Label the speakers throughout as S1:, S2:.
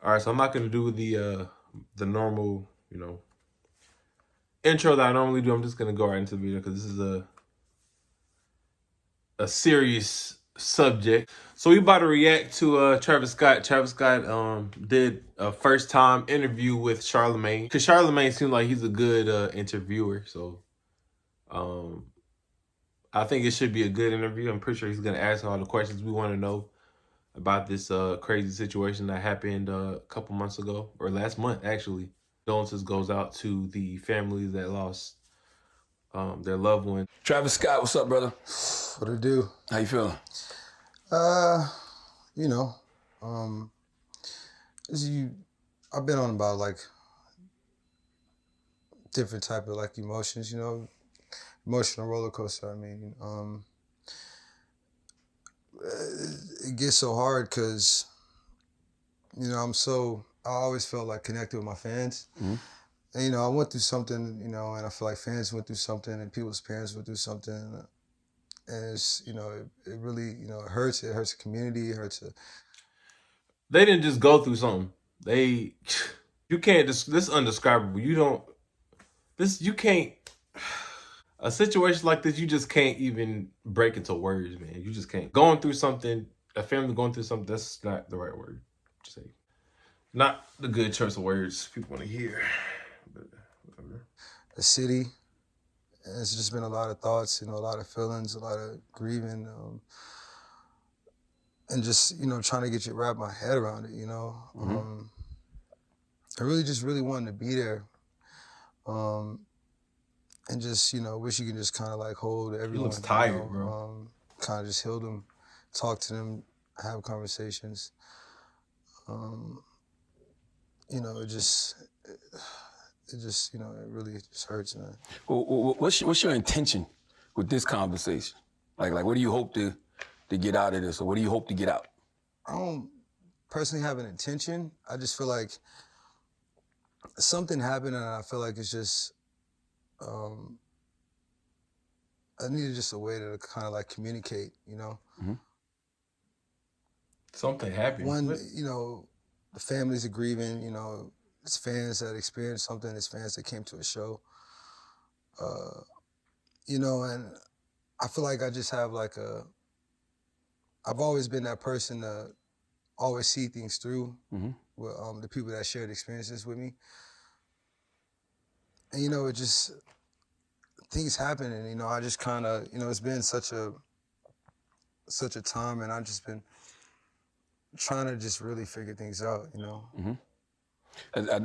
S1: All right, so I'm not gonna do the normal, intro that I normally do. I'm just gonna go right into the video because this is a serious subject. So we about to react to Travis Scott. Travis Scott did a first time interview with Charlemagne because Charlemagne seems like he's a good interviewer. So I think it should be a good interview. I'm pretty sure he's gonna ask all the questions we want to know about this crazy situation that happened a couple months ago, or last month actually. Condolences goes out to the families that lost their loved one.
S2: Travis Scott, what's up, brother?
S3: What it do?
S2: How you feeling?
S3: You know, I've been on about like different type of like emotions, emotional roller coaster. I mean, it gets so hard because, I always felt like connected with my fans.
S2: Mm-hmm.
S3: And, I went through something, and I feel like fans went through something and people's parents went through something. And it's, it really, it hurts. It hurts the community. It hurts
S1: They didn't just go through something. You can't, this is undescribable. You can't, a situation like this, you just can't even break into words, man. You just can't. Going through something, a family going through something, that's not the right word to say. Not the good choice of words people want to hear. But whatever.
S3: the city. And it's just been a lot of thoughts, a lot of feelings, a lot of grieving, and just, trying to get wrap my head around it,
S2: Mm-hmm.
S3: I really wanted to be there. And just, wish you could just kind of like hold everyone.
S1: He looks tired, bro.
S3: Kind of just heal them, talk to them, have conversations. It really just hurts, man.
S2: Well, what's your intention with this conversation? Like what do you hope to get out of this, or what do you hope to get out?
S3: I don't personally have an intention. I just feel like something happened, and I feel like it's just, I needed just a way to kind of like communicate,
S2: Mm-hmm.
S1: Something happened.
S3: One, the families are grieving, it's fans that experienced something, it's fans that came to a show. And I feel like I just have like I've always been that person to always see things through
S2: Mm-hmm.
S3: with the people that shared experiences with me. And, it just, things happen, and, I just kind of, it's been such a time, and I've just been trying to just really figure things out,
S2: Mm-hmm.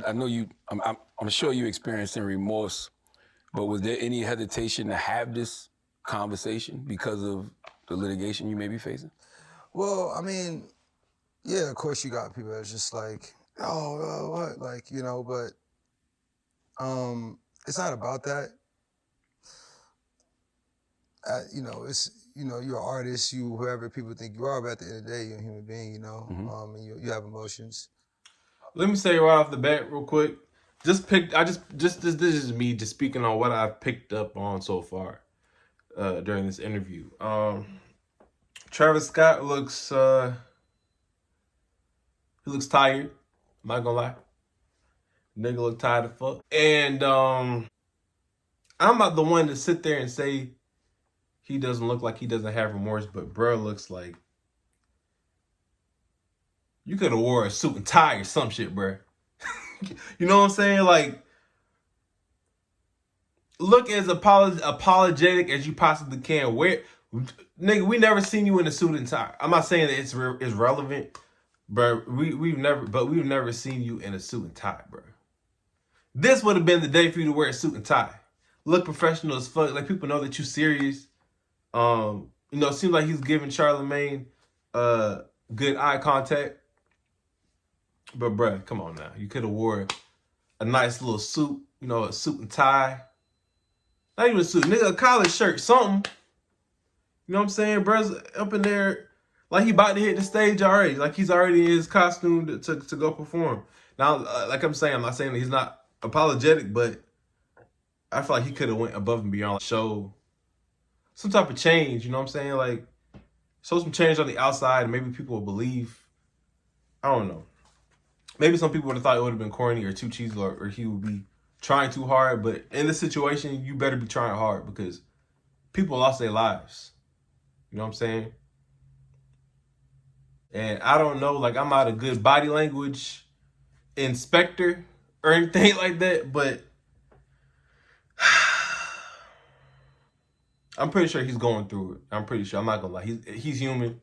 S2: I know you, I'm sure you experiencing remorse, but was there any hesitation to have this conversation because of the litigation you may be facing?
S3: Well, I mean, yeah, of course you got people that's just like, what? Like, but it's not about that. It's, you're an artist, whoever people think you are, but at the end of the day, you're a human being,
S2: Mm-hmm.
S3: And you have emotions.
S1: Let me say right off the bat real quick. This is me just speaking on what I've picked up on so far during this interview. Travis Scott looks he looks tired. I'm not gonna lie. Nigga look tired of fuck. And I'm not the one to sit there and say he doesn't look like he doesn't have remorse, but bruh looks like you could have wore a suit and tie or some shit, bruh. You know what I'm saying? Like, look as apologetic as you possibly can. Nigga, we never seen you in a suit and tie. I'm not saying that it's relevant, bro. We've never seen you in a suit and tie, bro. This would have been the day for you to wear a suit and tie. Look professional as fuck. Like, people know that you serious. It seems like he's giving Charlemagne good eye contact. But bruh, come on now. You could have wore a nice little suit, a suit and tie. Not even a suit, nigga, a collared shirt, something. You know what I'm saying? Bruh's up in there like he about to hit the stage already. Like he's already in his costume to go perform. Now, like I'm saying, I'm not saying that he's not apologetic, but I feel like he could have went above and beyond, show some type of change, you know what I'm saying? Like, show some change on the outside and maybe people will believe. I don't know. maybe some people would have thought it would have been corny or too cheesy, or he would be trying too hard. But in this situation, you better be trying hard because people lost their lives. You know what I'm saying? And I don't know, like, I'm not a good body language inspector or anything like that, but I'm pretty sure he's going through it. I'm pretty sure. I'm not gonna lie. He's human.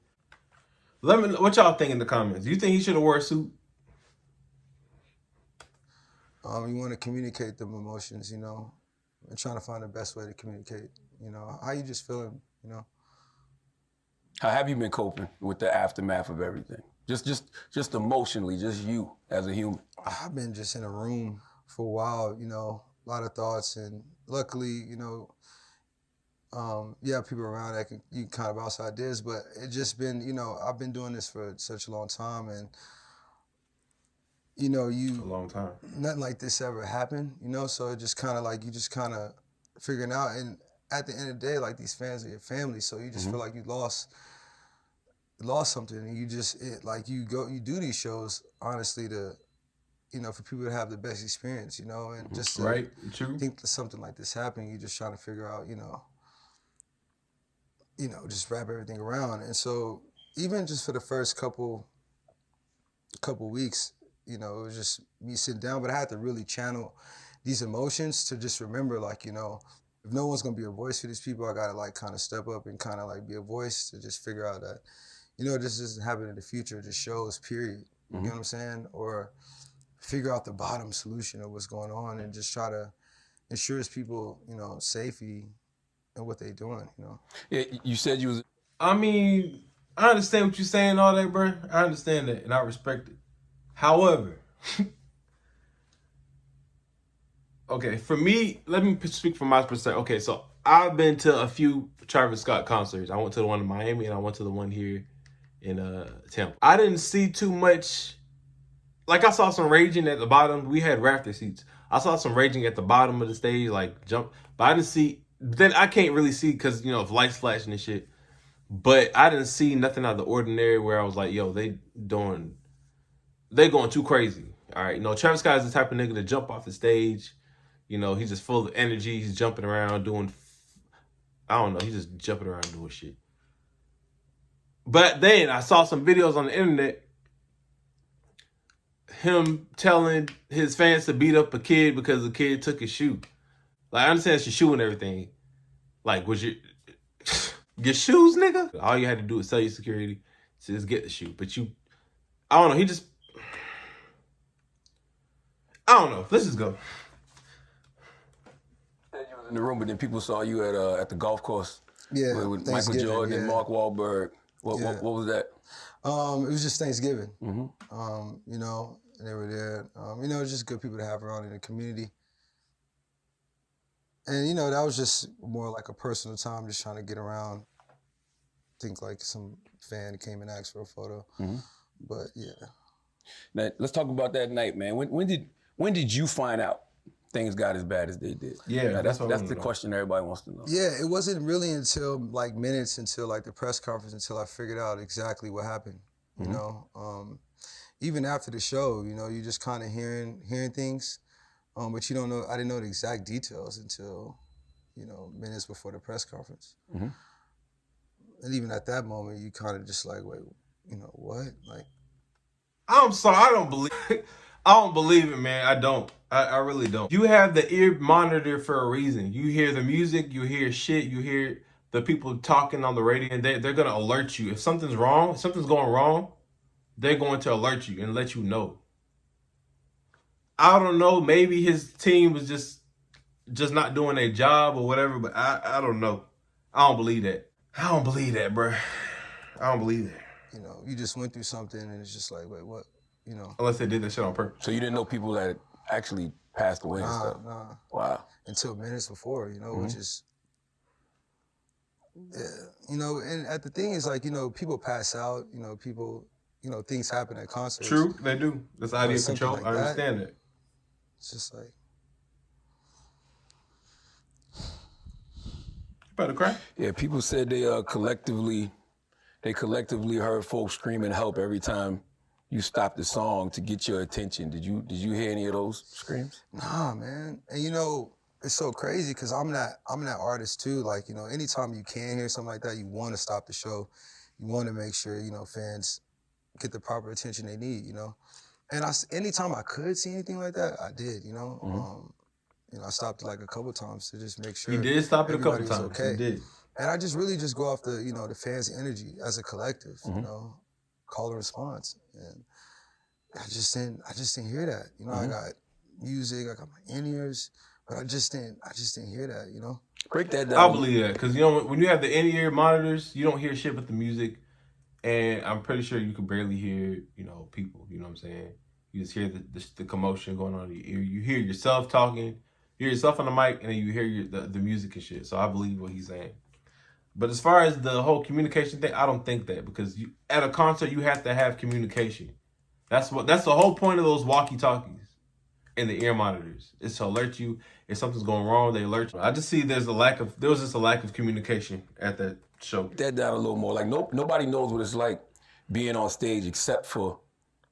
S1: Let me know what y'all think in the comments. Do you think he should have wore a suit?
S3: You want to communicate them emotions, you know, and trying to find the best way to communicate. You know, how you just feeling, you know.
S2: How have you been coping with the aftermath of everything? Just emotionally, just you as a human.
S3: I've been just in a room for a while, you know, a lot of thoughts, and luckily, you know, people around that you can kind of bounce ideas, but it just been, you know, I've been doing this for such a long time, and you know,
S1: A long time.
S3: nothing like this ever happened, you know, so it just kind of like, you just kind of figuring out, and at the end of the day, like, these fans are your family, so you just feel like you lost something, and you just, you do these shows, honestly, to, you know, for people to have the best experience, you know, and just to
S1: Right, true.
S3: think that something like this happened, you're just trying to figure out, you know, just wrap everything around. And so even just for the first couple weeks, you know, it was just me sitting down, but I had to really channel these emotions to just remember, like, you know, if no one's gonna be a voice for these people, I gotta, like, kind of step up and kind of, like, be a voice to just figure out that, you know, this doesn't happen in the future, just shows, period. You know what I'm saying? Or figure out the bottom solution of what's going on and just try to ensure people, you know, safety and what they're doing, you know.
S2: Yeah, you said you was.
S1: I mean, I understand what you're saying, all that, bro. I understand that, and I respect it. However, okay, for me, let me speak from my perspective. Okay, so I've been to a few Travis Scott concerts. I went to the one in Miami, and I went to the one here in Tampa. I didn't see too much. Like, I saw some raging at the bottom. We had rafter seats. I saw some raging at the bottom of the stage, like, jump. But I didn't see. Then I can't really see because, you know, of lights flashing and shit. But I didn't see nothing out of the ordinary where I was like, yo, they going too crazy. All right. You know, Travis Scott is the type of nigga to jump off the stage. You know, he's just full of energy. He's jumping around doing, I don't know, he's just jumping around doing shit. But then I saw some videos on the internet, him telling his fans to beat up a kid because the kid took his shoe. Like, I understand it's your shoe and everything. Like, was your shoes, nigga? All you had to do is tell your security to just get the shoe. But I don't know, I don't know. Let's just go.
S2: You was in the room, but then people saw you at the golf course.
S3: Yeah,
S2: with Michael Jordan and Mark Wahlberg. What was that?
S3: It was just Thanksgiving. You know, and they were there. You know, just good people to have around in the community. And, you know, that was just more like a personal time, just trying to get around. Think like some fan came and asked for a photo. But yeah.
S2: Now, let's talk about that night, man. When did you find out things got as bad as they did?
S1: Yeah,
S2: now, that's the question everybody wants to know.
S3: Yeah, it wasn't really until like minutes until like the press conference until I figured out exactly what happened. You know, even after the show, you know, you just kind of hearing things, but you don't know. I didn't know the exact details until, you know, minutes before the press conference. And even at that moment, you kind of just like, wait, you know, what? Like,
S1: I'm sorry, I don't believe it, man. I don't. I really don't. You have the ear monitor for a reason. You hear the music, you hear shit, you hear the people talking on the radio, and they're going to alert you. If something's wrong, if something's going wrong, they're going to alert you and let you know. I don't know, maybe his team was just not doing their job or whatever, but I don't know. I don't believe that. I don't believe that, bro. I don't believe that.
S3: You know, you just went through something and it's just like, wait, what? You know.
S1: Unless they did that shit on purpose.
S2: So you didn't know people that actually passed away and stuff?
S3: Nah.
S2: Wow.
S3: Until minutes before, you know, which is, yeah. You know, and the thing is, like, you know, people pass out, you know, people, you know, things happen at concerts.
S1: True, they do. That's the idea of control.
S3: Like
S1: I understand that.
S3: It's just like.
S1: You about to cry?
S2: Yeah, people said they collectively heard folks screaming help every time you stopped the song to get your attention. Did you hear any of those screams?
S3: Nah, man. And you know, it's so crazy because I'm that artist too. Like, you know, anytime you can hear something like that, you want to stop the show. You want to make sure, you know, fans get the proper attention they need, you know. And anytime I could see anything like that, I did, you know. You know, I stopped it like a couple times to just make sure
S1: You did stop it a couple
S3: everybody was
S1: times.
S3: okay.
S1: You did.
S3: And I just really just go off the, you know, the fans' energy as a collective, you know, call and response. And I just didn't hear that. You know, I got music, I got my in-ears, but I just didn't hear that, you know.
S2: Break that down.
S1: I believe that because, you know, when you have the in-ear monitors, you don't hear shit but the music. And I'm pretty sure you can barely hear, you know, people. You know what I'm saying? You just hear the commotion going on in your ear. You hear yourself talking, you hear yourself on the mic, and then you hear the music and shit. So I believe what he's saying. But as far as the whole communication thing, I don't think that because at a concert you have to have communication. That's the whole point of those walkie-talkies and the ear monitors. It's to alert you if something's going wrong. They alert you. I just see there was just a lack of communication at that show.
S2: Break that down a little more. Like nobody knows what it's like being on stage except for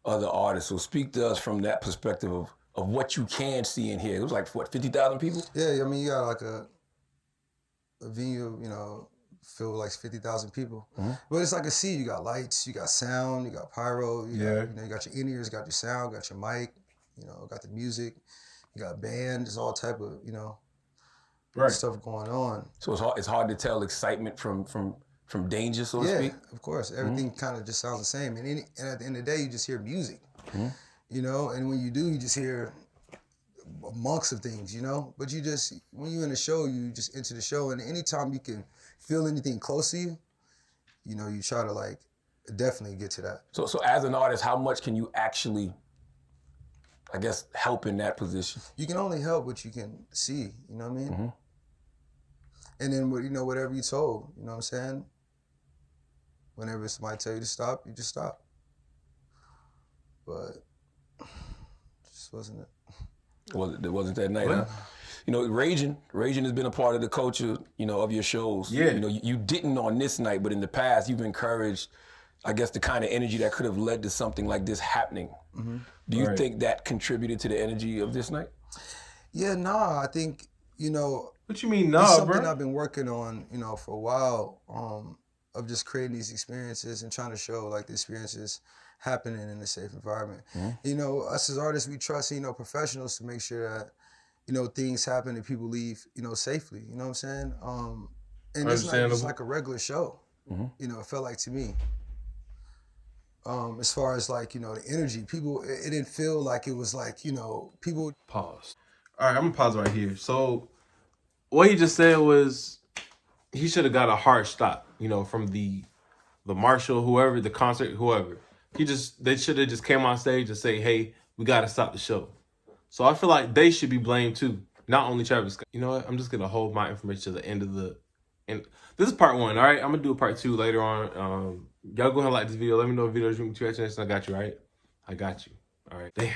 S2: other artists. So speak to us from that perspective of what you can see and hear. It was like what, 50,000 people?
S3: Yeah, I mean, you got like a venue, you know, filled with like 50,000 people. But it's like a sea. You got lights, you got sound, you got pyro, you got, you got your in-ears, got your sound, got your mic, you know, got the music, you got band, there's all type of, you know, stuff going on.
S2: So it's hard to tell excitement from danger, so to speak?
S3: Yeah, of course. Everything kind of just sounds the same. And at the end of the day, you just hear music, you know? And when you do, you just hear amongst of things, you know? But when you're in a show, you just enter the show, and anytime you can feel anything close to you, you know, you try to like definitely get to that.
S2: So as an artist, how much can you actually, I guess, help in that position?
S3: You can only help what you can see, you know what I mean? And then, you know, whatever you're told, you know what I'm saying? Whenever somebody tell you to stop, you just stop. But it just wasn't it.
S2: It wasn't that night, huh? You know, Raging has been a part of the culture, you know, of your shows.
S1: Yeah.
S2: You know, you didn't on this night, but in the past, you've encouraged, I guess, the kind of energy that could have led to something like this happening. Do you think that contributed to the energy of this night?
S3: Yeah, nah, I think, you know,
S1: What you mean,
S3: it's
S1: nah,
S3: something
S1: bro?
S3: I've been working on, you know, for a while, of just creating these experiences and trying to show like the experiences happening in a safe environment. You know, us as artists, we trust, you know, professionals to make sure that, you know, things happen and people leave, you know, safely. You know what I'm saying? And it's not just like a regular show. You know, it felt like to me. As far as like, you know, the energy, people, it didn't feel like it was like, you know, people.
S1: Pause. All right, I'm gonna pause right here. So what he just said was he should have got a hard stop, you know, from the marshal, whoever, the concert, whoever. They should have just came on stage and say, hey, we gotta stop the show. So I feel like they should be blamed too, not only Travis Scott. You know what? I'm just gonna hold my information to the end of and this is part 1, all right? I'm gonna do a part 2 later on. Y'all go ahead and like this video. Let me know what videos you want me to react to next. I got you, all right? I got you. All right. Damn.